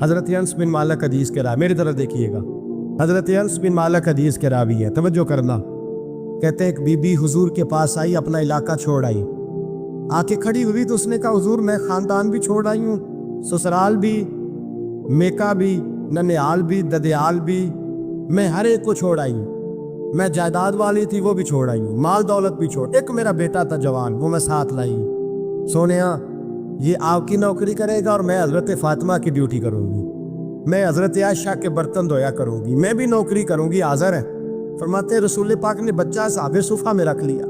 حضرت انس بن مالک حدیث کے راوی، میری طرف دیکھیے گا، حضرت انس بن مالک حدیث کے راوی ہے، توجہ کرنا۔ کہتے ہیں ایک بی بی حضور کے پاس آئی، اپنا علاقہ چھوڑ آئی، آ کے کھڑی ہوئی تو اس نے کہا حضور میں خاندان بھی چھوڑ آئی ہوں، سسرال بھی، میکا بھی، ننیال بھی، ددیال بھی، میں ہر ایک کو چھوڑ آئی ہوں، میں جائیداد والی تھی وہ بھی چھوڑ آئی ہوں، مال دولت بھی چھوڑ، ایک میرا بیٹا تھا جوان وہ میں ساتھ لائی ہوں۔ سونیا یہ آپ کی نوکری کرے گا اور میں حضرت فاطمہ کی ڈیوٹی کروں گی، میں حضرت عائشہ کے برتن دھویا کروں گی، میں بھی نوکری کروں گی، حاضر ہے۔ فرماتے ہیں رسول پاک نے بچہ اصحاب صفہ میں رکھ لیا،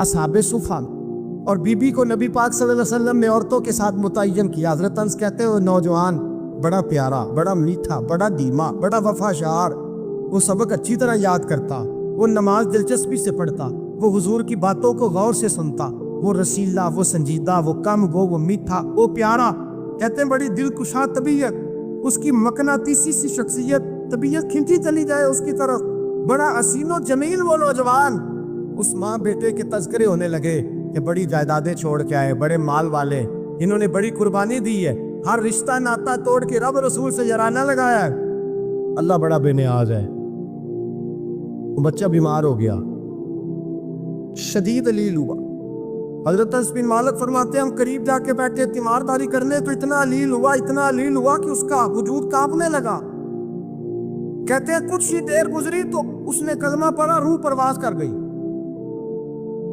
اصحاب صفہ میں، اور بی بی کو نبی پاک صلی اللہ علیہ وسلم نے عورتوں کے ساتھ متعین کیا۔ حضرت انس کہتے ہیں وہ نوجوان بڑا پیارا، بڑا میٹھا، بڑا دھیما، بڑا وفاشار، وہ سبق اچھی طرح یاد کرتا، وہ نماز دلچسپی سے پڑھتا، وہ حضور کی باتوں کو غور سے سنتا، وہ رسیلا، وہ سنجیدہ، وہ کم گو، وہ میٹھا، وہ پیارا۔ کہتے ہیں بڑی دل کشا طبیعت، اس کی مقناطیسی سی شخصیت، طبیعت کھنچی چلی جائے اس کی طرف، بڑا حسین و جمیل وہ نوجوان۔ اس ماں بیٹے کے تذکرے ہونے لگے کہ بڑی جائیدادیں چھوڑ کے آئے، بڑے مال والے، انہوں نے بڑی قربانی دی ہے، ہر رشتہ ناتا توڑ کے رب رسول سے جرانہ لگایا ہے، اللہ بڑا بے نیاز ہے۔ وہ بچہ بیمار ہو گیا، شدید علیل ہوا۔ حضرت انس بن مالک فرماتے ہیں ہم قریب جا کے بیٹھے تیمارداری کرنے تو اتنا علیل ہوا کہ اس کا وجود کانپنے لگا۔ کہتے ہیں کچھ ہی دیر گزری تو اس نے کلمہ پڑھا، روح پرواز کر گئی،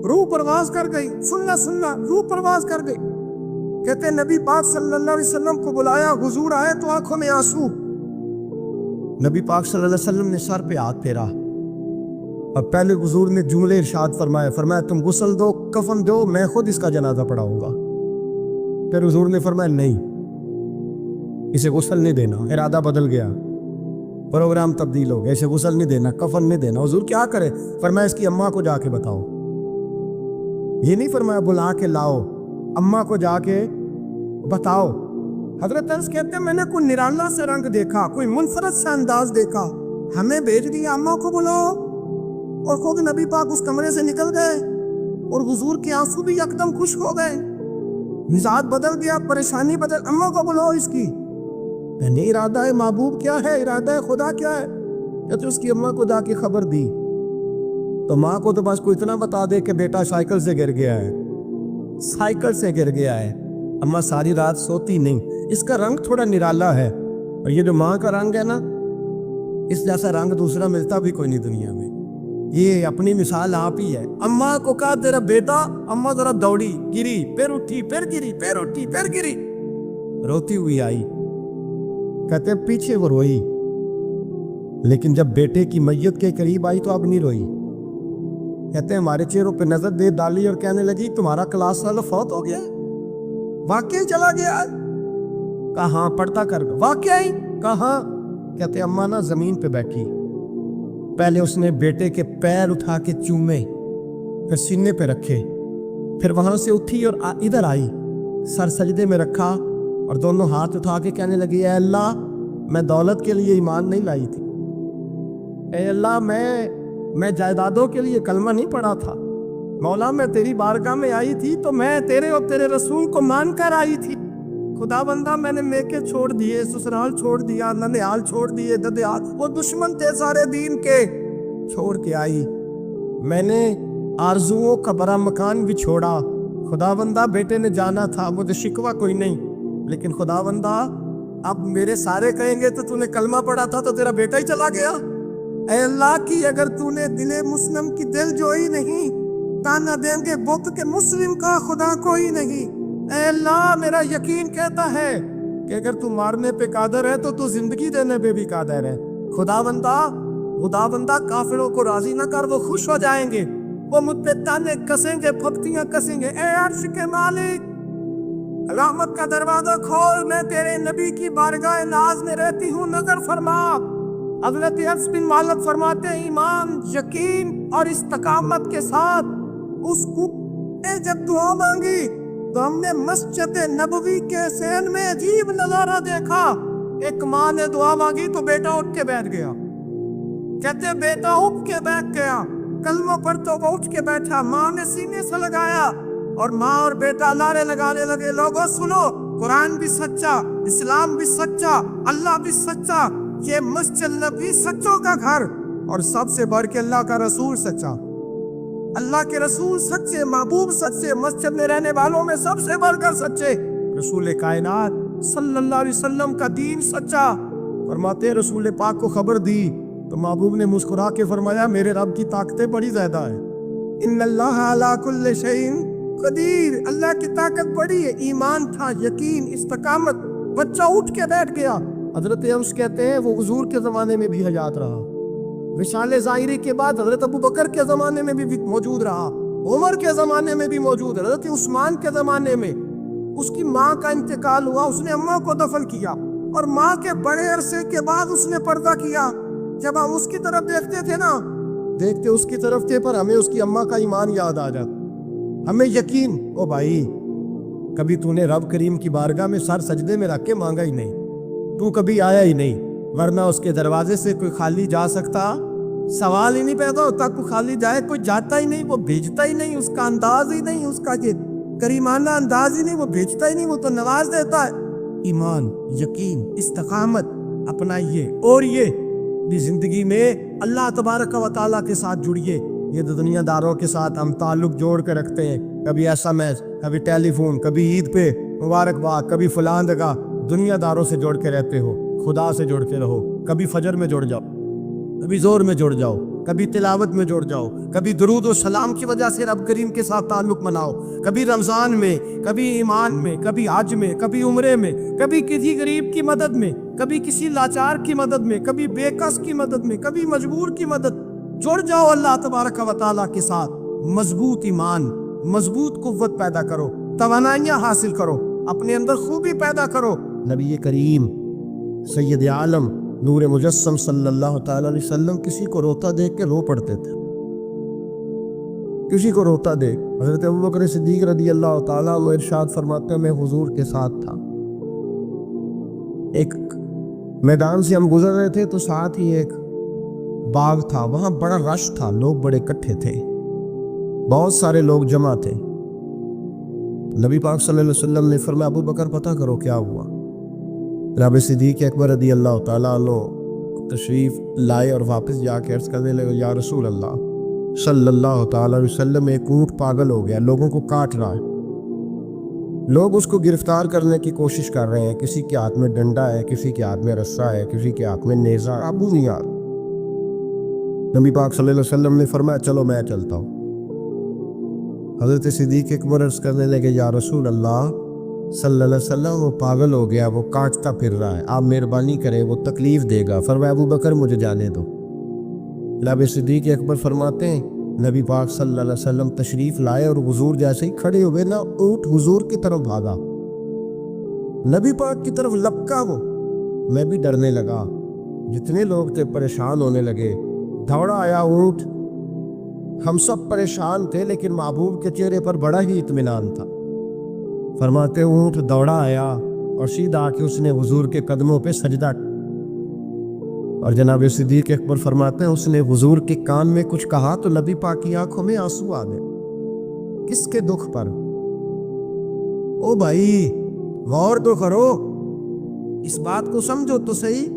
روح پرواز کر گئی، سننا روح پرواز کر گئی۔ کہتے ہیں نبی پاک صلی اللہ علیہ وسلم کو بلایا، حضور آئے تو آنکھوں میں آنسو۔ نبی پاک صلی اللہ علیہ وسلم نے سر پہ ہاتھ پھیرا، اب پہلے حضور نے جملے ارشاد فرمایا تم غسل دو، کفن دو، میں خود اس کا جنازہ پڑھاؤں گا۔ پھر حضور نے فرمایا نہیں، اسے غسل نہیں دینا، ارادہ بدل گیا، پروگرام تبدیل ہو گیا، اسے غسل نہیں دینا، کفن نہیں دینا۔ حضور کیا کرے؟ فرمایا اس کی اماں کو جا کے بتاؤ، یہ نہیں فرمایا بلا کے لاؤ، اماں کو جا کے بتاؤ۔ حضرت انس کہتے ہیں میں نے کوئی نرالا سے رنگ دیکھا، کوئی منفرد سے انداز دیکھا، ہمیں بھیج دیا اماں کو بلاؤ، اور خود نبی پاک اس کمرے سے نکل گئے، اور حضور کے آنسو بھی یکدم خشک ہو گئے، مزاج بدل گیا، پریشانی بدل، اماں کو بلاؤ اس کی۔ یعنی ارادہ ہے محبوب کیا ہے، ارادہ ہے خدا کیا ہے؟ کہتے اس کی اماں کو جا کے خبر دی تو ماں کو تو بس کوئی اتنا بتا دے کہ بیٹا سائیکل سے گر گیا ہے، سائیکل سے گر گیا ہے۔ اماں ساری رات سوتی نہیں، اس کا رنگ تھوڑا نرالا ہے، اور یہ جو ماں کا رنگ ہے نا، اس جیسا رنگ دوسرا ملتا بھی کوئی نہیں دنیا میں، یہ اپنی مثال آپ ہی ہے۔ اماں کو کہا تیرا بیٹا، اماں ذرا دوڑی، گری، پھر اٹھی، پھر گری، پھر اٹھی، پھر گری، روتی ہوئی آئی۔ کہتے پیچھے وہ روئی، لیکن جب بیٹے کی میت کے قریب آئی تو اب نہیں روئی۔ کہتے ہیں ہمارے چہروں پہ نظر دے ڈالی اور کہنے لگی تمہارا کلاس والا فوت ہو گیا، واقعی چلا گیا؟ کہاں پڑھتا کر گیا، واقعی کہاں؟ کہتے اماں نا زمین پہ بیٹھی، پہلے اس نے بیٹے کے پیر اٹھا کے چومے، پھر سینے پہ رکھے، پھر وہاں سے اٹھی اور ادھر آئی، سر سجدے میں رکھا اور دونوں ہاتھ اٹھا کے کہنے لگی اے اللہ میں دولت کے لیے ایمان نہیں لائی تھی، اے اللہ میں جائیدادوں کے لیے کلمہ نہیں پڑھا تھا، مولا میں تیری بارگاہ میں آئی تھی تو میں تیرے اور تیرے رسول کو مان کر آئی تھی، خدا بندہ میں نے میکے چھوڑ دیے، سسرال چھوڑ دیا، ننیال چھوڑ دیے، ددیال، وہ دشمن تھے سارے دین کے، چھوڑ کے آئی، میں نے آرزوؤں کا بڑا مکان بھی چھوڑا، خدا بندہ بیٹے نے جانا تھا، مجھے شکوہ کوئی نہیں، لیکن خدا بندہ اب میرے سارے کہیں گے تو نے کلمہ پڑھا تھا تو تیرا بیٹا ہی چلا گیا، اے اللہ کی اگر تو نے دل مسلم کی دل جوئی نہیں، تانا دیں گے بت کے مسلم کا خدا کوئی نہیں، اے اللہ میرا یقین کہتا ہے کہ اگر تو مارنے پہ قادر ہے تو زندگی دینے پہ بھی قادر ہے، خدا بندہ کافروں کو راضی نہ کر، وہ خوش ہو جائیں گے، وہ مجھ پہ تانے کسیں گے، پھپتیاں کسیں گے، اے عرش کے مالک رحمت کا دروازہ کھول، میں تیرے نبی کی بارگاہ ناز میں رہتی ہوں، نظر فرما۔ حضرت انس بن مالک فرماتے ہیں ایمان، یقین اور استقامت کے ساتھ اس کو جب دعا مانگی تو ہم نے مسجد نبوی کے سین میں عجیب نظارہ دیکھا، ایک ماں نے دعا مانگی تو بیٹا اٹھ کے بیٹھ گیا، کہتے بیٹا اٹھ کے بیٹھ گیا، کلمہ پڑھتا وہ اٹھ کے بیٹھا، ماں نے سینے سے لگایا اور ماں اور بیٹا نعرے لگانے لگے لوگوں سنو، قرآن بھی سچا، اسلام بھی سچا، اللہ بھی سچا، یہ مسجد نبی سچوں کا گھر، اور سب سے بڑھ کے اللہ کا رسول سچا، اللہ کے رسول سچے، محبوب سچے، مسجد میں رہنے والوں میں سب سے بڑھ کر سچے، رسول کائنات صلی اللہ علیہ وسلم کا دین سچا۔ فرماتے رسول پاک کو خبر دی تو محبوب نے مسکرا کے فرمایا میرے رب کی طاقتیں بڑی زیادہ ہیں، ان اللہ علی کل شیء قدیر، اللہ کی طاقت بڑی ہے۔ ایمان تھا، یقین، استقامت، بچہ اٹھ کے بیٹھ گیا۔ حضرت انس کہتے ہیں وہ حضور کے زمانے میں بھی حیات رہا، وصال ظاہری کے بعد حضرت ابو بکر کے زمانے میں بھی موجود رہا، عمر کے زمانے میں بھی موجود، حضرت عثمان کے زمانے میں۔ اس کی ماں کا انتقال ہوا، اس نے اماں کو دفن کیا، اور ماں کے بڑے عرصے کے بعد اس نے پردہ کیا۔ جب ہم اس کی طرف دیکھتے تھے نا، دیکھتے اس کی طرف تھے، پر ہمیں اس کی اماں کا ایمان یاد آ جاتا، ہمیں یقین۔ او بھائی، کبھی تو نے رب کریم کی بارگاہ میں سر سجدے میں رکھ کے مانگا ہی نہیں، تو کبھی آیا ہی نہیں، ورنہ اس کے دروازے سے کوئی خالی جا سکتا؟ سوال ہی نہیں پیدا ہوتا کوئی خالی جائے، کوئی جاتا ہی نہیں، وہ بھیجتا ہی نہیں، اس کا انداز ہی نہیں، اس کا یہ کریمانہ انداز ہی نہیں، وہ بھیجتا ہی نہیں، وہ تو نواز دیتا ہے۔ ایمان، یقین، استقامت اپنائیے، اور یہ بھی زندگی میں اللہ تبارک و تعالیٰ کے ساتھ جڑیے۔ یہ دنیا داروں کے ساتھ ہم تعلق جوڑ کے رکھتے ہیں، کبھی SMS، کبھی ٹیلی فون، کبھی عید پہ مبارکباد، کبھی فلاں جگہ، دنیا داروں سے جوڑ کے رہتے ہو، خدا سے جوڑ کے رہو۔ کبھی فجر میں جڑ جاؤ، کبھی زور میں جڑ جاؤ، کبھی تلاوت میں جڑ جاؤ، کبھی درود و سلام کی وجہ سے رب کریم کے ساتھ تعلق بناؤ، کبھی رمضان میں، کبھی ایمان میں، کبھی حج میں، کبھی عمرے میں، کبھی کسی غریب کی مدد میں، کبھی کسی لاچار کی مدد میں، کبھی بے کس کی مدد میں، کبھی مجبور کی مدد۔ جڑ جاؤ اللہ تبارک و تعالیٰ کے ساتھ، مضبوط ایمان، مضبوط قوت پیدا کرو، توانائیاں حاصل کرو، اپنے اندر خوبی پیدا کرو۔ نبی کریم سید عالم نور مجسم صلی اللہ تعالیٰ علیہ وسلم کسی کو روتا دیکھ کے رو پڑتے تھے، کسی کو روتا دیکھ۔ حضرت ابوبکر صدیق رضی اللہ تعالیٰ عنہ ارشاد فرماتے ہیں میں حضور کے ساتھ تھا، ایک میدان سے ہم گزر رہے تھے تو ساتھ ہی ایک باغ تھا، وہاں بڑا رش تھا، لوگ بڑے اکٹھے تھے، بہت سارے لوگ جمع تھے۔ نبی پاک صلی اللہ علیہ وسلم نے فرمایا ابو بکر پتہ کرو کیا ہوا۔ جناب صدیق اکبر رضی اللہ تعالیٰ عنہ تشریف لائے اور واپس جا کے عرض کرنے لگے یا رسول اللہ صلی اللہ تعالیٰ علیہ وسلم ایک اونٹ پاگل ہو گیا، لوگوں کو کاٹ رہا ہے، لوگ اس کو گرفتار کرنے کی کوشش کر رہے ہیں، کسی کے ہاتھ میں ڈنڈا ہے، کسی کے ہاتھ میں رسا ہے، کسی کے ہاتھ میں نیزہ، ابو نہیں یار۔ نبی پاک صلی اللہ علیہ وسلم نے فرمایا چلو میں چلتا ہوں۔ حضرت صدیق اکبر عرض کرنے لگے یا رسول اللہ صلی اللہ علیہ وسلم وہ پاگل ہو گیا، وہ کاٹتا پھر رہا ہے، آپ مہربانی کریں، وہ تکلیف دے گا۔ فرمایا ابو بکر مجھے جانے دو۔ جناب صدیق اکبر فرماتے ہیں نبی پاک صلی اللہ علیہ وسلم تشریف لائے اور حضور جیسے ہی کھڑے ہوئے نا، اونٹ حضور کی طرف بھاگا، نبی پاک کی طرف لپکا وہ، میں بھی ڈرنے لگا، جتنے لوگ تھے پریشان ہونے لگے، دوڑا آیا اونٹ، ہم سب پریشان تھے لیکن محبوب کے چہرے پر بڑا ہی اطمینان تھا۔ فرماتے اونٹ دوڑا آیا اور سیدھا آ کے اس نے حضور کے قدموں پہ سجدہ، اور جناب صدیق اکبر فرماتے ہیں اس نے حضور کے کان میں کچھ کہا تو نبی پاک کی آنکھوں میں آنسو آ گئے۔ کس کے دکھ پر؟ او بھائی غور تو کرو، اس بات کو سمجھو تو صحیح،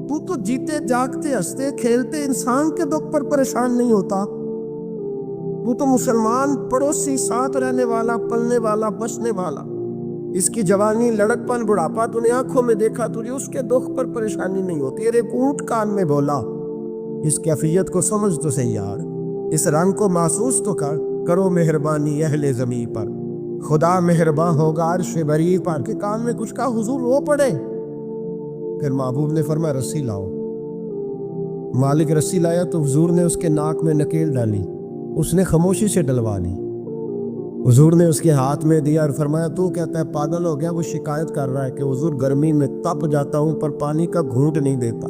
تو جیتے جاگتے ہنستے کھیلتے انسان کے دکھ پر پریشان نہیں ہوتا، تو مسلمان پڑوسی ساتھ رہنے والا، پلنے والا، بچنے والا، اس کی جوانی، لڑکپن، بڑھاپا تو نے آنکھوں میں دیکھا، تجھے اس کے دکھ پر پریشانی نہیں ہوتی۔ تیرے اونٹ کان میں بولا، اس کیفیت کو سمجھ تو صحیح یار، اس رنگ کو محسوس تو کرو مہربانی اہل زمین پر، خدا مہربان ہوگا عرش بری پر، کہ کان میں کچھ کہا حضور رو پڑے۔ پھر محبوب نے فرمایا رسی لاؤ، مالک رسی لایا تو حضور نے اس کے ناک میں نکیل ڈالی، اس نے خاموشی سے ڈلوا لی، حضور نے اس کے ہاتھ میں دیا اور فرمایا تو کہتا ہے پاگل ہو گیا، وہ شکایت کر رہا ہے کہ حضور گرمی میں تپ جاتا ہوں پر پانی کا گھونٹ نہیں دیتا،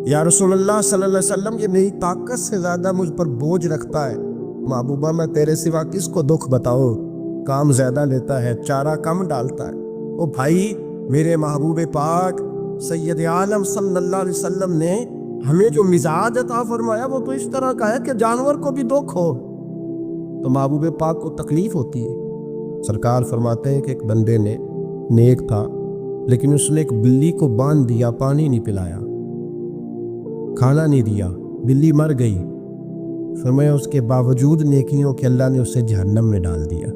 یا رسول اللہ صلی اللہ علیہ وسلم یہ میری طاقت سے زیادہ مجھ پر بوجھ رکھتا ہے، محبوبہ میں تیرے سوا کس کو دکھ بتاؤں، کام زیادہ لیتا ہے چارہ کم ڈالتا ہے۔ او بھائی میرے محبوب پاک سید عالم صلی اللہ علیہ وسلم نے ہمیں جو مزاج عطا فرمایا وہ تو اس طرح کا ہے کہ جانور کو بھی دکھ ہو تو محبوب پاک کو تکلیف ہوتی ہے۔ سرکار فرماتے ہیں کہ ایک بندے نے نیک تھا، لیکن اس نے ایک بلی کو باندھ دیا، پانی نہیں پلایا، کھانا نہیں دیا، بلی مر گئی۔ فرمایا اس کے باوجود نیکیوں کے اللہ نے اسے جہنم میں ڈال دیا۔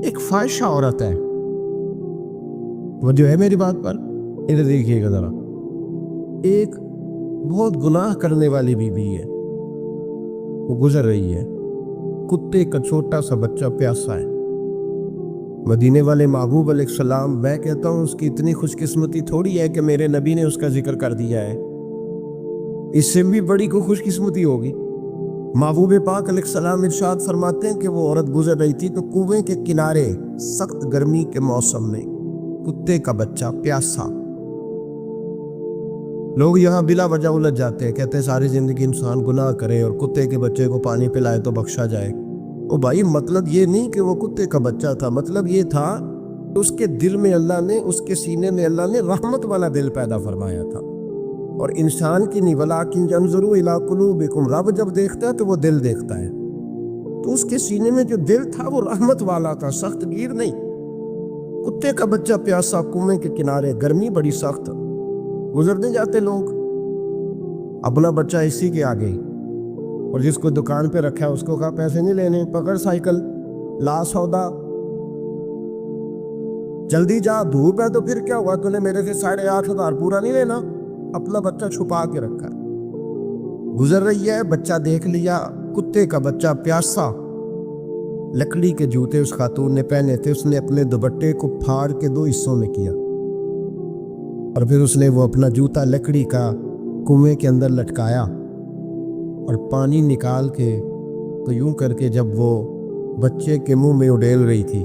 ایک فاحشہ عورت ہے وہ، جو ہے میری بات پر ادھر دیکھیے گا ذرا، ایک بہت گناہ کرنے والی بیوی ہے، وہ گزر رہی ہے، کتے کا چھوٹا سا بچہ پیاسا ہے۔ مدینے والے محبوب علیہ السلام، میں کہتا ہوں اس کی اتنی خوش قسمتی تھوڑی ہے کہ میرے نبی نے اس کا ذکر کر دیا ہے، اس سے بھی بڑی کوئی خوش قسمتی ہوگی۔ محبوب پاک علیہ السلام ارشاد فرماتے ہیں کہ وہ عورت گزر رہی تھی تو کنویں کے کنارے سخت گرمی کے موسم میں کتے کا بچہ پیاسا۔ لوگ یہاں بلا وجہ الجھ جاتے ہیں، کہتے ہیں ساری زندگی انسان گناہ کرے اور کتے کے بچے کو پانی پلائے تو بخشا جائے۔ او بھائی، مطلب یہ نہیں کہ وہ کتے کا بچہ تھا، مطلب یہ تھا کہ اس کے دل میں اللہ نے، اس کے سینے میں اللہ نے رحمت والا دل پیدا فرمایا تھا۔ اور انسان کی نہیں، وَلَٰكِنْ يَنظُرُ إِلَىٰ قُلُوبِكُمْ، رب جب دیکھتا ہے تو وہ دل دیکھتا ہے، تو اس کے سینے میں جو دل تھا وہ رحمت والا تھا، سخت گیر نہیں۔ کتے کا بچہ پیاسا، کنویں کے کنارے، گرمی بڑی سخت، گزرنے جاتے لوگ، اپنا بچہ اسی کے آگے، اور جس کو دکان پہ رکھا ہے اس کو کہا پیسے نہیں لینے، پکڑ سائیکل، لا سودا، جلدی جا، دھوپ ہے تو پھر کیا ہوا، تو نے میرے سے 8,500 پورا نہیں لینا، اپنا بچہ چھپا کے رکھا۔ گزر رہی ہے، بچہ دیکھ لیا، کتے کا بچہ پیاسا، لکڑی کے جوتے اس خاتون نے پہنے تھے، اس نے اپنے دوپٹے کو پھاڑ کے 2 حصوں میں کیا، اور پھر اس نے وہ اپنا جوتا لکڑی کا کنویں کے اندر لٹکایا، اور پانی نکال کے تو یوں کر کے جب وہ بچے کے منہ میں اڈیل رہی تھی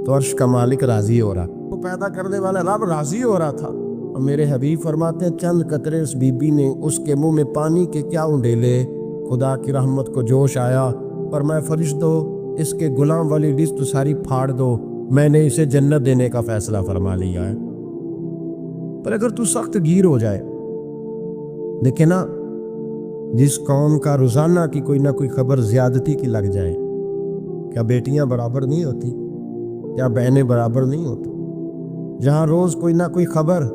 تو عرش کا مالک راضی ہو رہا، وہ پیدا کرنے والا رب راضی ہو رہا تھا۔ اور میرے حبیب فرماتے ہیں چند قطرے اس بی بی نے اس کے منہ میں پانی کے کیا اڈیلے، خدا کی رحمت کو جوش آیا، اور میں فرشتوں اس کے غلام والی لسٹ ساری پھاڑ دو، میں نے اسے جنت دینے کا فیصلہ فرما لیا ہے۔ پر اگر تو سخت گیر ہو جائے، دیکھیں نا، جس قوم کا روزانہ کی کوئی نہ کوئی خبر زیادتی کی لگ جائے، کیا بیٹیاں برابر نہیں ہوتی؟ کیا بہنیں برابر نہیں ہوتی؟ جہاں روز کوئی نہ کوئی خبر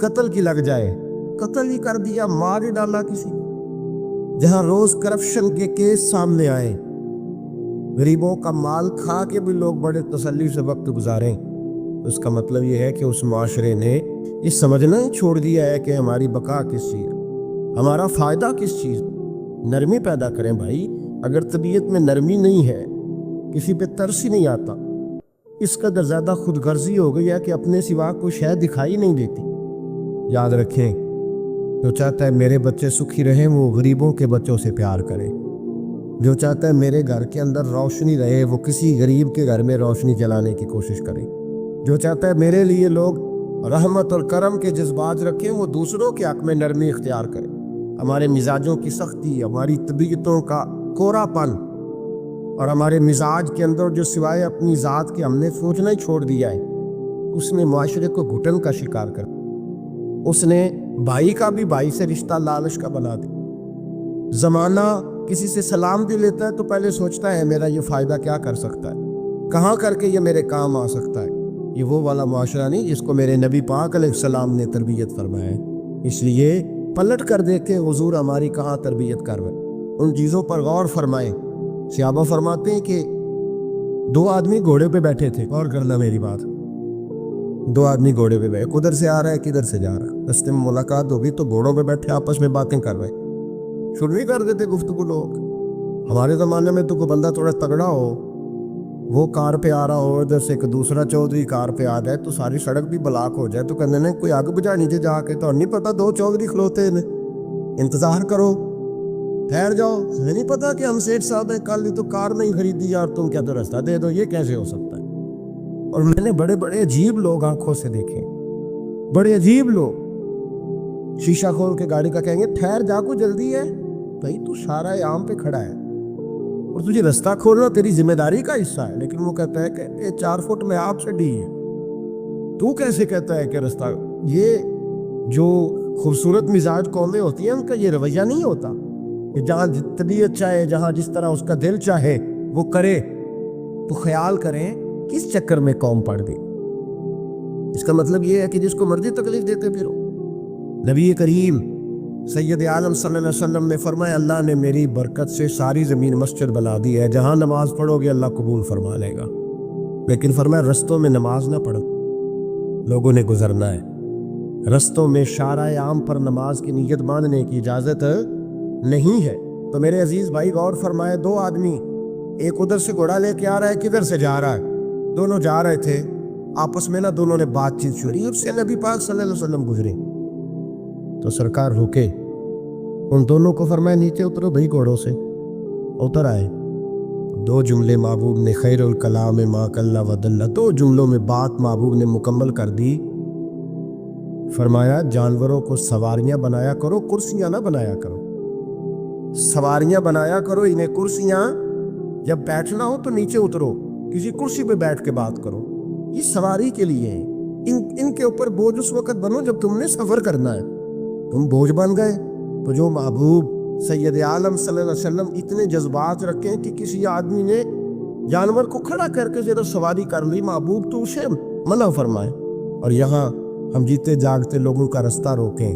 قتل کی لگ جائے، قتل ہی کر دیا، مار ہی ڈالا کسی، جہاں روز کرپشن کے کیس سامنے آئے، غریبوں کا مال کھا کے بھی لوگ بڑے تسلی سے وقت گزاریں، اس کا مطلب یہ ہے کہ اس معاشرے نے یہ سمجھنا ہی چھوڑ دیا ہے کہ ہماری بقا کس چیز، ہمارا فائدہ کس چیز۔ نرمی پیدا کریں بھائی، اگر طبیعت میں نرمی نہیں ہے، کسی پہ ترس ہی نہیں آتا، اس قدر زیادہ خود غرضی ہو گئی ہے کہ اپنے سوا کوئی شے دکھائی نہیں دیتی۔ یاد رکھیں، جو چاہتا ہے میرے بچے سکھی رہیں وہ غریبوں کے بچوں سے پیار کرے، جو چاہتا ہے میرے گھر کے اندر روشنی رہے وہ کسی غریب کے گھر میں روشنی جلانے کی کوشش کرے، جو چاہتا ہے میرے لیے لوگ رحمت اور کرم کے جذبات رکھیں وہ دوسروں کے حق میں نرمی اختیار کرے۔ ہمارے مزاجوں کی سختی، ہماری طبیعتوں کا کورا پن، اور ہمارے مزاج کے اندر جو سوائے اپنی ذات کے ہم نے سوچنا ہی چھوڑ دیا ہے، اس نے معاشرے کو گھٹن کا شکار کر، اس نے بھائی کا بھی بھائی سے رشتہ لالچ کا بنا دیا۔ زمانہ کسی سے سلام دے لیتا ہے تو پہلے سوچتا ہے میرا یہ فائدہ کیا کر سکتا ہے، کہاں کر کے یہ میرے کام آ سکتا ہے۔ یہ وہ والا معاشرہ نہیں جس کو میرے نبی پاک علیہ السلام نے تربیت فرمایا ہے۔ اس لیے پلٹ کر دیکھیں حضور ہماری کہاں تربیت کر رہے، ان چیزوں پر غور فرمائیں۔ صحابہ فرماتے ہیں کہ 2 آدمی گھوڑے پہ بیٹھے تھے، اور کرنا میری بات، 2 آدمی گھوڑے پہ بیٹھے، کدھر سے آ رہا ہے کدھر سے جا رہا ہے، رستے میں ملاقات ہوگی تو گھوڑوں پہ بیٹھے آپس میں باتیں کر رہے، شروع نہیں کر دیتے گفتگو لوگ۔ ہمارے زمانے میں تو کوئی بندہ تھوڑا تگڑا ہو، وہ کار پہ آ رہا ہو، ادھر سے ایک دوسرا چودھری کار پہ آ جائے تو ساری سڑک بھی بلاک ہو جائے تو کہنے نے کوئی آگ بجھا نیچے جا کے، تو نہیں پتا 2 چودھری کھلوتے ہیں، انتظار کرو، ٹھہر جاؤ، ہمیں نہیں پتا کہ ہم سیٹھ صاحب ہیں، کل تو کار نہیں خریدی اور تم کیا تو رستہ دے دو، یہ کیسے ہو سکتا ہے؟ اور میں نے بڑے بڑے عجیب لوگ آنکھوں سے دیکھے، بڑے عجیب لوگ شیشہ کھول کے گاڑی کا کہیں گے ٹھہر جا کو جلدی ہے، بھائی تو سارا عام پہ کھڑا ہے اور تجھے رستہ کھولنا تیری ذمہ داری کا حصہ ہے، لیکن وہ کہتا ہے کہ یہ 4 فٹ میں آپ سے ڈی ہے، تو کیسے کہتا ہے کہ رستہ؟ یہ جو خوبصورت مزاج قومیں ہوتی ہیں ان کا یہ رویہ نہیں ہوتا کہ جہاں طبیعت چاہے، جہاں جس طرح اس کا دل چاہے وہ کرے۔ تو خیال کریں کس چکر میں قوم پڑ گئی، اس کا مطلب یہ ہے کہ جس کو مرضی تکلیف دیتے پھرو۔ نبی کریم سید عالم صلی اللہ علیہ وسلم نے فرمایا اللہ نے میری برکت سے ساری زمین مسجد بنا دی ہے، جہاں نماز پڑھو گے اللہ قبول فرما لے گا، لیکن فرمایا رستوں میں نماز نہ پڑھو، لوگوں نے گزرنا ہے، رستوں میں شارع عام پر نماز کی نیت باندھنے کی اجازت نہیں ہے۔ تو میرے عزیز بھائی غور فرمائے، دو آدمی، ایک ادھر سے گھوڑا لے کے آ رہا ہے، کدھر سے جا رہا ہے، دونوں جا رہے تھے، آپس میں دونوں نے بات چیت چھوڑی، اس سے نبی پاک صلی اللہ علیہ وسلم گزرے تو سرکار رکے، ان دونوں کو فرمایا نیچے اترو بھائی گھوڑوں سے، اتر آئے، دو جملے محبوب نے خیر الکلام ما قل و دل، دو جملوں میں بات محبوب نے مکمل کر دی۔ فرمایا جانوروں کو سواریاں بنایا کرو، کرسیاں نہ بنایا کرو، سواریاں بنایا کرو، انہیں کرسیاں، جب بیٹھنا ہو تو نیچے اترو، کسی کرسی پہ بیٹھ کے بات کرو، یہ سواری کے لیے ہیں، ان کے اوپر بوجھ اس وقت بنو جب تم نے سفر کرنا ہے، تم بوجھ بن گئے۔ تو جو محبوب سید عالم صلی اللہ علیہ وسلم اتنے جذبات رکھیں کہ کسی آدمی نے جانور کو کھڑا کر کے ذرا سواری کر لی، محبوب تو اسے منع فرمائے، اور یہاں ہم جیتے جاگتے لوگوں کا رستہ روکیں،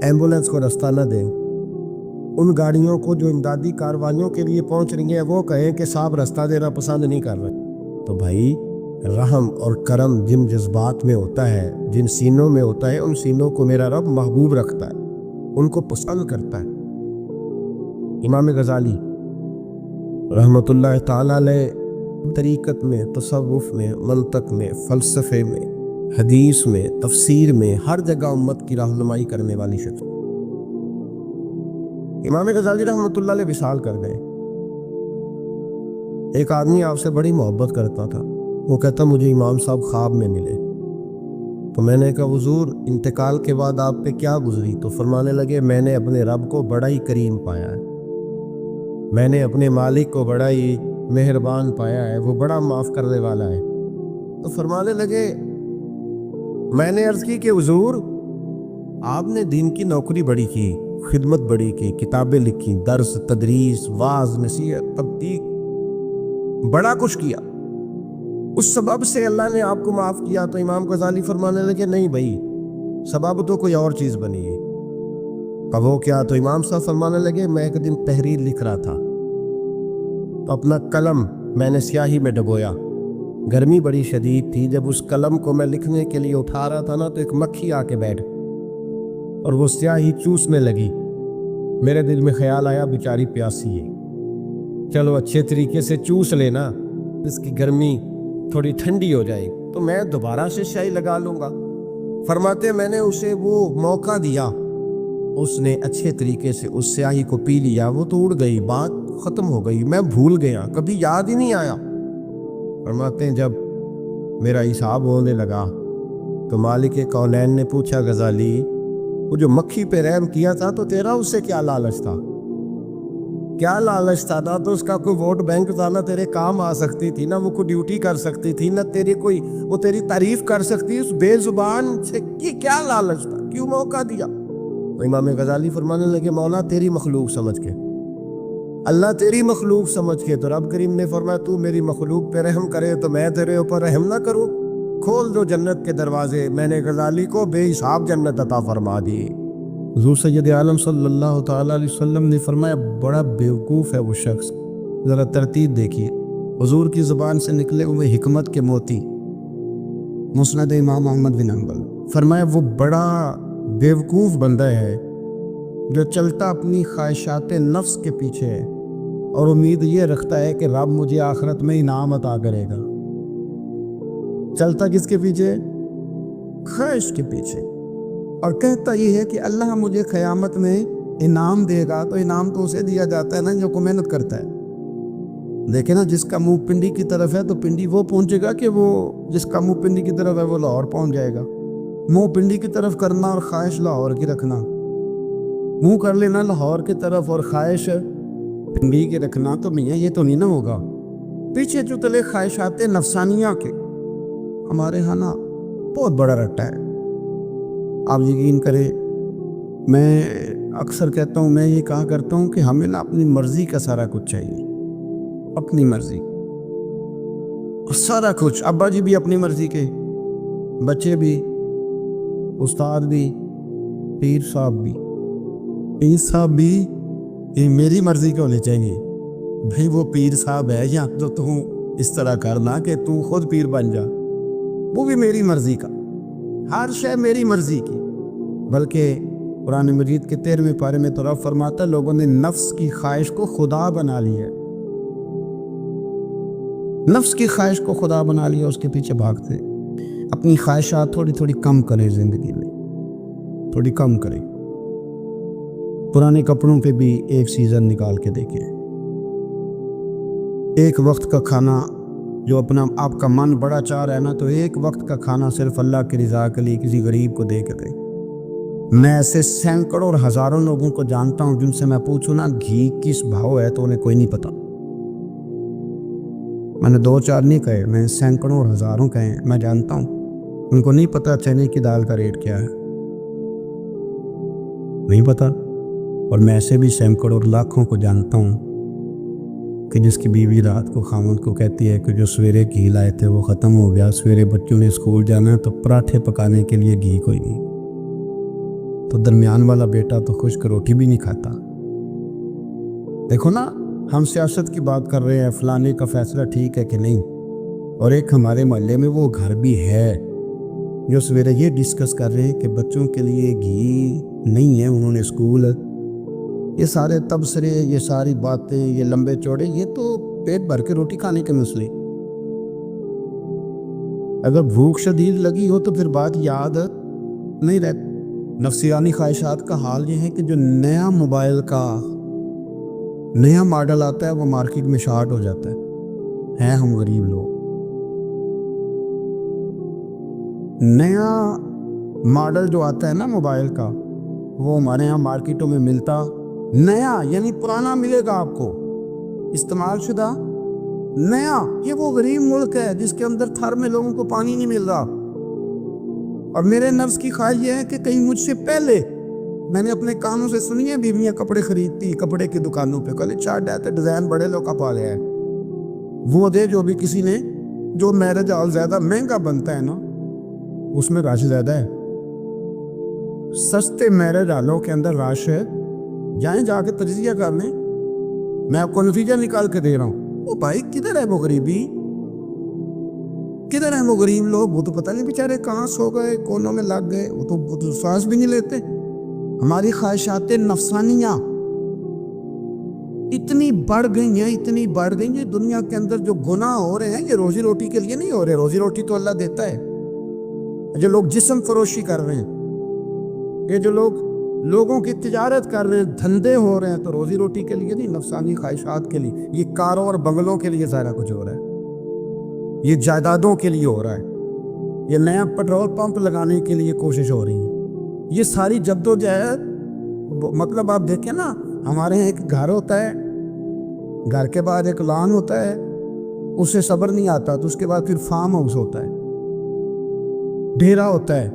ایمبولنس کو رستہ نہ دیں، ان گاڑیوں کو جو امدادی کاروائیوں کے لیے پہنچ رہی ہیں وہ کہیں کہ صاحب رستہ دینا پسند نہیں کر رہے۔ تو بھائی رحم اور کرم جن جذبات میں ہوتا ہے، جن سینوں میں ہوتا ہے، ان سینوں کو میرا رب محبوب رکھتا ہے، ان کو پسند کرتا ہے۔ امام غزالی رحمۃ اللہ تعالیٰ علیہ طریقت میں، تصوف میں، منطق میں، فلسفے میں، حدیث میں، تفسیر میں، ہر جگہ امت کی رہنمائی کرنے والی شخص۔ امام غزالی رحمۃ اللہ علیہ وصال کر گئے، ایک آدمی آپ سے بڑی محبت کرتا تھا، وہ کہتا مجھے امام صاحب خواب میں ملے، تو میں نے کہا حضور انتقال کے بعد آپ پہ کیا گزری؟ تو فرمانے لگے میں نے اپنے رب کو بڑا ہی کریم پایا ہے، میں نے اپنے مالک کو بڑا ہی مہربان پایا ہے، وہ بڑا معاف کرنے والا ہے۔ تو فرمانے لگے میں نے عرض کی کہ حضور آپ نے دین کی نوکری بڑی کی، خدمت بڑی کی، کتابیں لکھی، درس، تدریس، واعظ، نصیحت، تبلیغ، بڑا کچھ کیا، اس سبب سے اللہ نے آپ کو معاف کیا۔ تو امام غزالی فرمانے لگے نہیں بھائی، سبب تو کوئی اور چیز بنی ہے۔ اب وہ کیا؟ تو امام صاحب فرمانے لگے میں ایک دن تحریر لکھ رہا تھا تو اپنا قلم میں نے سیاہی میں ڈبویا، گرمی بڑی شدید تھی، جب اس قلم کو میں لکھنے کے لیے اٹھا رہا تھا نا تو ایک مکھی آ کے بیٹھ اور وہ سیاہی چوسنے لگی، میرے دل میں خیال آیا بیچاری پیاسی ہے، چلو اچھے طریقے سے چوس لینا، اس کی گرمی تھوڑی ٹھنڈی ہو جائے تو میں دوبارہ سے سیاہی لگا لوں گا۔ فرماتے میں نے اسے وہ موقع دیا، اس نے اچھے طریقے سے اس سیاہی کو پی لیا، وہ تو اڑ گئی، بات ختم ہو گئی، میں بھول گیا، کبھی یاد ہی نہیں آیا۔ فرماتے ہیں جب میرا حساب ہونے لگا تو مالک کونین نے پوچھا غزالی وہ جو مکھی پہ رحم کیا تھا تو تیرا اس سے کیا لالچ تھا؟ کیا لالچ تھا؟ نہ تو اس کا کوئی ووٹ بینک تھا، نہ تیرے کام آ سکتی تھی، نہ وہ کوئی ڈیوٹی کر سکتی تھی، نہ تیری کوئی وہ تیری تعریف کر سکتی، اس بے زبان سے کیا لالچ تھا؟ کیوں موقع دیا؟ تو امام غزالی فرمانے لگے مولا تیری مخلوق سمجھ کے، اللہ تیری مخلوق سمجھ کے، تو رب کریم نے فرمایا تو میری مخلوق پہ رحم کرے تو میں تیرے اوپر رحم نہ کروں؟ کھول دو جنت کے دروازے، میں نے غزالی کو بے حساب جنت عطا فرما دی۔ حضور سید عالم صلی اللہ تعالیٰ علیہ وسلم نے فرمایا بڑا بیوقوف ہے وہ شخص، ذرا ترتیب دیکھیے، حضور کی زبان سے نکلے ہوئے حکمت کے موتی، مسند امام احمد بن حنبل، فرمایا وہ بڑا بیوقوف بندہ ہے جو چلتا اپنی خواہشات نفس کے پیچھے ہے اور امید یہ رکھتا ہے کہ رب مجھے آخرت میں انعام عطا کرے گا۔ چلتا کس کے پیچھے؟ خواہش کے پیچھے، اور کہتا یہ ہے کہ اللہ مجھے قیامت میں انعام دے گا، تو انعام تو اسے دیا جاتا ہے نا جو کو محنت کرتا ہے، لیکن نا جس کا منہ پنڈی کی طرف ہے تو پنڈی وہ پہنچے گا کہ وہ جس کا منہ پنڈی کی طرف ہے وہ لاہور پہنچ جائے گا۔ منہ پنڈی کی طرف کرنا اور خواہش لاہور کی رکھنا، منہ کر لینا لاہور کی طرف اور خواہش پنڈی کے رکھنا، تو میاں یہ تو نہیں نہ ہوگا۔ پیچھے جو تلے خواہشات نفسانیہ کے ہمارے ہاں نا بہت بڑا رٹا ہے۔ آپ یقین کریں میں اکثر کہتا ہوں، میں یہ کہا کرتا ہوں کہ ہمیں نا اپنی مرضی کا سارا کچھ چاہیے، اپنی مرضی، سارا کچھ۔ ابا جی بھی اپنی مرضی کے، بچے بھی، استاد بھی، پیر صاحب بھی. پیر صاحب بھی یہ میری مرضی کے ہونے چاہیے. بھائی وہ پیر صاحب ہے یا تو اس طرح کرنا کہ تو خود پیر بن جا، وہ بھی میری مرضی کا. ہر شے میری مرضی کی. بلکہ قرآن مجید کے 13ویں پارے میں تو رب فرماتا ہے لوگوں نے نفس کی خواہش کو خدا بنا لیا ہے. نفس کی خواہش کو خدا بنا لیا، اس کے پیچھے بھاگتے. اپنی خواہشات تھوڑی تھوڑی کم کریں زندگی میں، تھوڑی کم کریں. پرانے کپڑوں پہ بھی ایک سیزن نکال کے دیکھیں. ایک وقت کا کھانا جو اپنا آپ کا من بڑا چاہ رہا ہے نا، تو ایک وقت کا کھانا صرف اللہ کی رضا کے لیے کسی غریب کو دے کے دیں. میں ایسے سینکڑوں اور ہزاروں لوگوں کو جانتا ہوں جن سے میں پوچھوں نا گھی کس بھاؤ ہے تو انہیں کوئی نہیں پتا. میں نے 2-4 نہیں کہے، میں سینکڑوں اور ہزاروں کہے. میں جانتا ہوں ان کو نہیں پتا چنے کی دال کا ریٹ کیا ہے، نہیں پتا. اور میں ایسے بھی سینکڑوں اور لاکھوں کو جانتا ہوں کہ جس کی بیوی رات کو خامد کو کہتی ہے کہ جو سویرے گھی لائے تھے وہ ختم ہو گیا، سویرے بچوں نے اسکول جانا ہے تو پراٹھے پکانے کے لیے گھی کوئی نہیں. تو درمیان والا بیٹا تو خشک روٹی بھی نہیں کھاتا. دیکھو نا، ہم سیاست کی بات کر رہے ہیں، فلانے کا فیصلہ ٹھیک ہے کہ نہیں، اور ایک ہمارے محلے میں وہ گھر بھی ہے جو سویرے یہ ڈسکس کر رہے ہیں کہ بچوں کے لیے گھی نہیں ہے، انہوں نے اسکول. یہ سارے تبصرے، یہ ساری باتیں، یہ لمبے چوڑے، یہ تو پیٹ بھر کے روٹی کھانے کے مسئلے. اگر بھوک شدید لگی ہو تو پھر بات یاد نہیں رہتی. نفسیانی خواہشات کا حال یہ ہے کہ جو نیا موبائل کا نیا ماڈل آتا ہے وہ مارکیٹ میں شارٹ ہو جاتا ہے. ہم غریب لوگ نیا ماڈل جو آتا ہے نا موبائل کا، وہ ہمارے ہاں مارکیٹوں میں ملتا نیا، یعنی پرانا ملے گا آپ کو، استعمال شدہ نیا. یہ وہ غریب ملک ہے جس کے اندر تھر میں لوگوں کو پانی نہیں مل رہا. اور میرے نفس کی خواہش یہ ہے کہ کہیں مجھ سے پہلے، میں نے اپنے کانوں سے سنی ہے بیویاں کپڑے خریدتی کپڑے کی دکانوں پہ، کل چارٹ آتے ڈیزائن بڑے لوگ کا پا لیا ہے، وہ دے جو بھی کسی نے، جو میرج ہال زیادہ مہنگا بنتا ہے نا اس میں رش زیادہ ہے. سستے میرج ہالوں کے اندر رش ہے، جائیں جا کے تجزیہ کر لیں. میں آپ کو نتیجہ نکال کے دے رہا ہوں. وہ بھائی کدھر ہے وہ غریبی، کدھر ہیں وہ غریب لوگ؟ وہ تو پتہ نہیں بیچارے کہاں سو گئے، کونوں میں لگ گئے، وہ تو سانس بھی نہیں لیتے. ہماری خواہشات نفسانیہ اتنی بڑھ گئی ہیں، اتنی بڑھ گئی ہیں. دنیا کے اندر جو گناہ ہو رہے ہیں یہ روزی روٹی کے لیے نہیں ہو رہے. روزی روٹی تو اللہ دیتا ہے. جو لوگ جسم فروشی کر رہے ہیں، یہ جو لوگ لوگوں کی تجارت کر رہے ہیں، دھندے ہو رہے ہیں، تو روزی روٹی کے لیے نہیں، نفسانی خواہشات کے لیے. یہ کاروں اور بنگلوں کے لیے سارا کچھ ہو رہا ہے، یہ جائیدادوں کے لیے ہو رہا ہے، یہ نیا پیٹرول پمپ لگانے کے لیے کوشش ہو رہی ہے. یہ ساری جدوجہد، مطلب آپ دیکھیں نا، ہمارے یہاں ایک گھر ہوتا ہے، گھر کے بعد ایک لان ہوتا ہے، اس سے صبر نہیں آتا تو اس کے بعد پھر فارم ہاؤس ہوتا ہے، ڈیرا ہوتا ہے،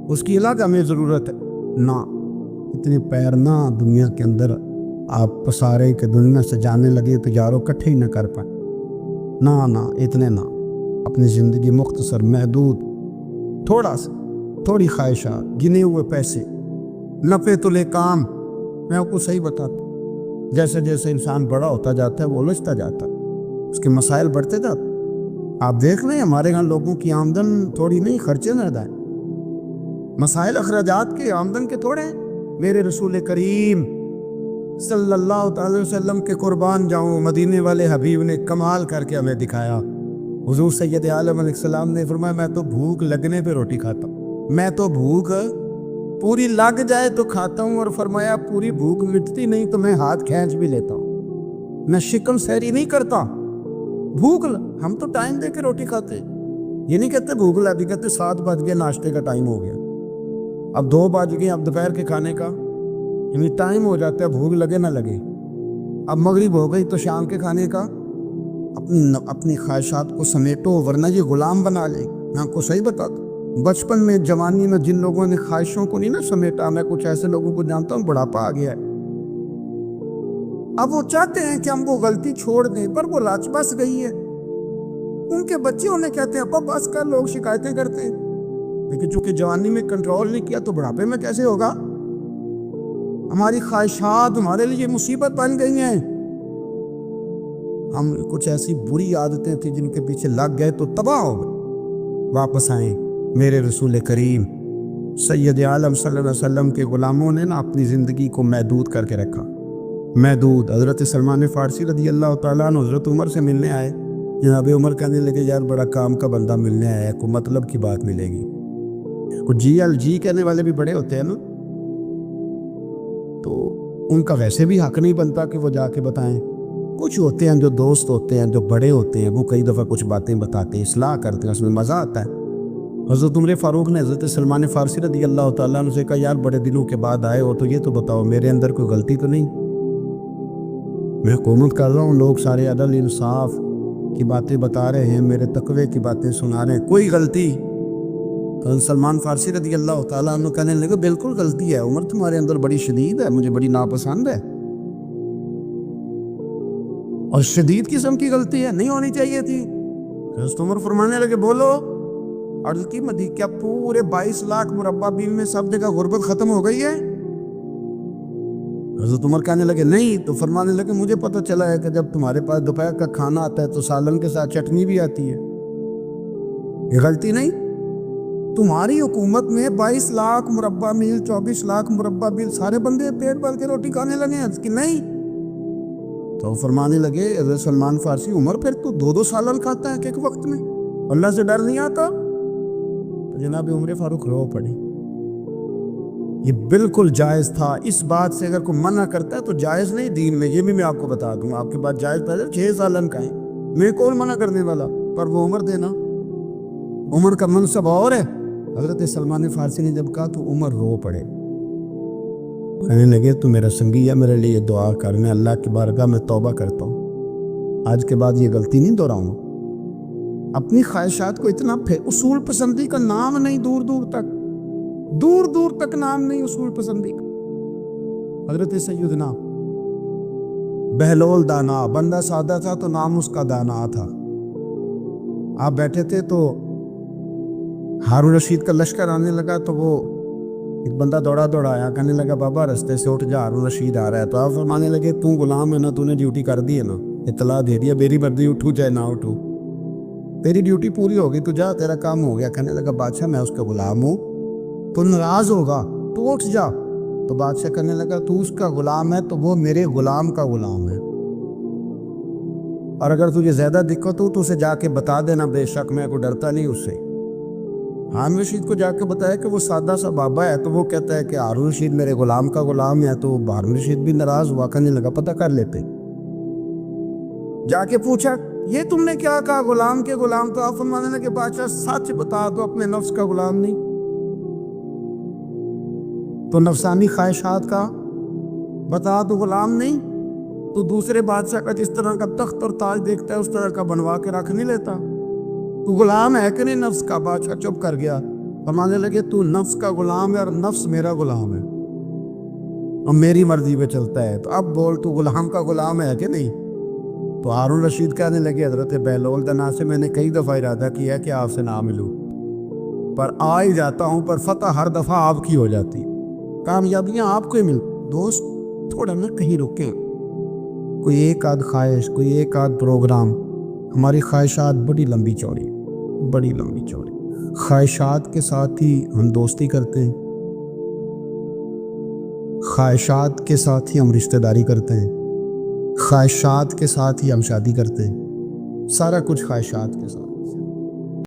اس کی الگ ہمیں ضرورت ہے. نہ اتنے پیر نہ دنیا کے اندر آپ پسارے کہ دنیا سے جانے لگے تو یارو کٹھے ہی نہ کر پائیں. نہ اتنے نہ، اپنی زندگی مختصر، محدود، تھوڑا سا، تھوڑی خواہشات، گنے ہوئے پیسے، نفع تلے کام. میں آپ کو صحیح بتاتا ہوں، جیسے جیسے انسان بڑا ہوتا جاتا ہے وہ الجھتا جاتا ہے، اس کے مسائل بڑھتے جاتے. آپ دیکھ لیں ہمارے یہاں لوگوں کی آمدن تھوڑی نہیں، خرچے زیادہ ہیں. مسائل اخراجات کے آمدن کے تھوڑے ہیں. میرے رسول کریم صلی اللہ تعالی وسلم کے قربان جاؤں، مدینے والے حبیب نے کمال کر کے ہمیں دکھایا. حضور سید عالم علیہ السلام نے فرمایا میں تو بھوک لگنے پہ روٹی کھاتا ہوں، میں تو بھوک پوری لگ جائے تو کھاتا ہوں، اور فرمایا پوری بھوک مٹتی نہیں تو میں ہاتھ کھینچ بھی لیتا ہوں، میں شکم سیری نہیں کرتا. ہم تو ٹائم دے کے روٹی کھاتے، یہ نہیں کہتے بھوک لگی، کہتے 7 بج گئے، ناشتے کا ٹائم ہو گیا، اب 2 بج گئے، اب دوپہر کے کھانے کا یعنی ٹائم ہو جاتا ہے، بھوک لگے نہ لگے. اب مغرب ہو گئی تو شام کے کھانے کا اپنی خواہشات کو سمیٹو ورنہ یہ غلام بنا لے. میں آپ کو صحیح بتاتا ہوں، بچپن میں، جوانی میں جن لوگوں نے خواہشوں کو نہیں نا سمیٹا، میں کچھ ایسے لوگوں کو جانتا ہوں بڑھاپا آ گیا ہے، اب وہ چاہتے ہیں کہ ہم وہ غلطی چھوڑ دیں، پر وہ راچ بس گئی ہے. ان کے بچے انہیں کہتے ہیں ابا بس کر، لوگ شکایتیں کرتے ہیں. لیکن چونکہ جوانی میں کنٹرول نہیں کیا تو بڑھاپے میں کیسے ہوگا؟ ہماری خواہشات ہمارے لیے مصیبت بن گئی ہیں. ہم کچھ ایسی بری عادتیں تھیں جن کے پیچھے لگ گئے تو تباہ ہو گئے. واپس آئیں. میرے رسول کریم سید عالم صلی اللہ علیہ وسلم کے غلاموں نے نا اپنی زندگی کو محدود کر کے رکھا. محدود. حضرت سلمان فارسی رضی اللہ تعالیٰ عنہ حضرت عمر سے ملنے آئے. جناب عمر کہنے لگے یار بڑا کام کا بندہ ملنے آیا ہے, کوئی مطلب کی بات ملے گی. کچھ جی کہنے والے بھی بڑے ہوتے ہیں نا, تو ان کا ویسے بھی حق نہیں بنتا کہ وہ جا کے بتائیں. کچھ ہوتے ہیں جو دوست ہوتے ہیں جو بڑے ہوتے ہیں, وہ کئی دفعہ کچھ باتیں بتاتے ہیں, اصلاح کرتے ہیں, اس میں مزہ آتا ہے. حضرت عمر فاروق نے حضرت سلمان فارسی رضی اللہ تعالیٰ عنہ سے کہا یار بڑے دنوں کے بعد آئے ہو تو یہ تو بتاؤ میرے اندر کوئی غلطی تو نہیں؟ میں حکومت کر رہا ہوں, لوگ سارے عدل انصاف کی باتیں بتا رہے ہیں, میرے تقوی کی باتیں سنا رہے ہیں, کوئی غلطی؟ سلمان فارسی رضی اللہ تعالیٰ عنہ کہنے لگے بالکل غلطی ہے عمر, تمہارے اندر بڑی شدید ہے, مجھے بڑی ناپسند ہے, اور شدید قسم کی غلطی ہے, نہیں ہونی چاہیے تھی. حضرت عمر فرمانے لگے بولو. عرض کی مدی کیا پورے 22 لاکھ مربع میل میں سب جگہ غربت ختم ہو گئی ہے؟ حضرت عمر کہنے لگے نہیں. تو فرمانے لگے مجھے پتہ چلا ہے کہ جب تمہارے پاس دوپہر کا کھانا آتا ہے تو سالن کے ساتھ چٹنی بھی آتی ہے, یہ غلطی نہیں؟ تمہاری حکومت میں 22 لاکھ مربع میل 24 لاکھ مربع میل سارے بندے پیٹ بھر کے روٹی کھانے لگے ہیں کہ نہیں؟ تو فرمانے لگے حضرت سلمان فارسی عمر پھر تو 2 سالن کھاتا ہے ایک وقت میں, اللہ سے ڈر نہیں آتا؟ تو جناب عمر فاروق رو پڑے. یہ بالکل جائز تھا. اس بات سے اگر کوئی منع کرتا ہے تو جائز نہیں دین میں, یہ بھی میں آپ کو بتا دوں. آپ کے پاس جائز پیدا 6 سالن کا ہے, میں کون منع کرنے والا, پر وہ عمر دینا, عمر کا منصب اور ہے. حضرت سلمان فارسی نے جب کہا تو عمر رو پڑے, کہنے لگے تو میرا سنگی ہے, میرے لیے دعا کر, میں اللہ کی بارگاہ میں توبہ کرتا ہوں, آج کے بعد یہ غلطی نہیں دہراؤں. اپنی خواہشات کو اتنا اصول پسندی کا نام نہیں, دور دور تک نام نہیں اصول پسندی کا. حضرت سیدنا بہلول دانا, بندہ سادہ تھا تو نام اس کا دانا تھا. آپ بیٹھے تھے تو ہارون رشید کا لشکر آنے لگا تو وہ ایک بندہ دوڑا آیا, کہنے لگا بابا رستے سے اٹھ جا, ہارون رشید آ رہا ہے. تو آپ فرمانے لگے تو غلام ہے نا, تو نے ڈیوٹی کر دی ہے نا, اطلاع دے دیا, میری مرضی اٹھوں چاہے نہ اٹھوں, تیری ڈیوٹی پوری ہوگی, تو جا تیرا کام ہو گیا. کہنے لگا بادشاہ میں اس کا غلام ہوں, تو ناراض ہوگا, تو اٹھ جا. تو بادشاہ کہنے لگا تو اس کا غلام ہے تو وہ میرے غلام کا غلام ہے, اور اگر تجھے زیادہ دقت ہو تو اسے جا کے بتا دینا, بے شک میں کو ڈرتا نہیں اس سے. ہارون رشید کو جا کے بتایا کہ وہ سادہ سا بابا ہے, تو وہ کہتا ہے کہ ہارون رشید میرے غلام کا غلام ہے. تو ہارون رشید بھی ناراض ہوا, کہنے لگا پتہ کر لیتے. جا کے پوچھا یہ تم نے کیا کہا, غلام کے غلام؟ تو آپ فرمانے لگے بادشاہ سچ بتا دو, اپنے نفس کا غلام نہیں تو نفسانی خواہشات کا بتا دو غلام نہیں, تو دوسرے بادشاہ کا جس طرح کا تخت اور تاج دیکھتا ہے اس طرح کا بنوا کے رکھ نہیں لیتا, تو غلام ہے کہ نہیں نفس کا؟ بادشاہ چپ کر گیا. فرمانے لگے تو نفس کا غلام ہے اور نفس میرا غلام ہے, اور میری مرضی پہ چلتا ہے, تو اب بول تو غلام کا غلام ہے کہ نہیں؟ تو ہارون رشید کہنے لگے حضرت بہلول دانا سے میں نے کئی دفعہ ارادہ کیا کہ آپ سے نہ ملوں, پر آ ہی جاتا ہوں, پر فتح ہر دفعہ آپ کی ہو جاتی, کامیابیاں آپ کو ہی مل. دوست تھوڑا نہ کہیں رکیں, کوئی ایک آدھ خواہش, کوئی ایک آدھ پروگرام. ہماری خواہشات بڑی لمبی چوڑی. خواہشات کے ساتھ ہی ہم دوستی کرتے ہیں, خواہشات کے ساتھ ہی ہم رشتہ داری کرتے ہیں, خواہشات کے ساتھ ہی ہم شادی کرتے ہیں, سارا کچھ خواہشات کے ساتھ.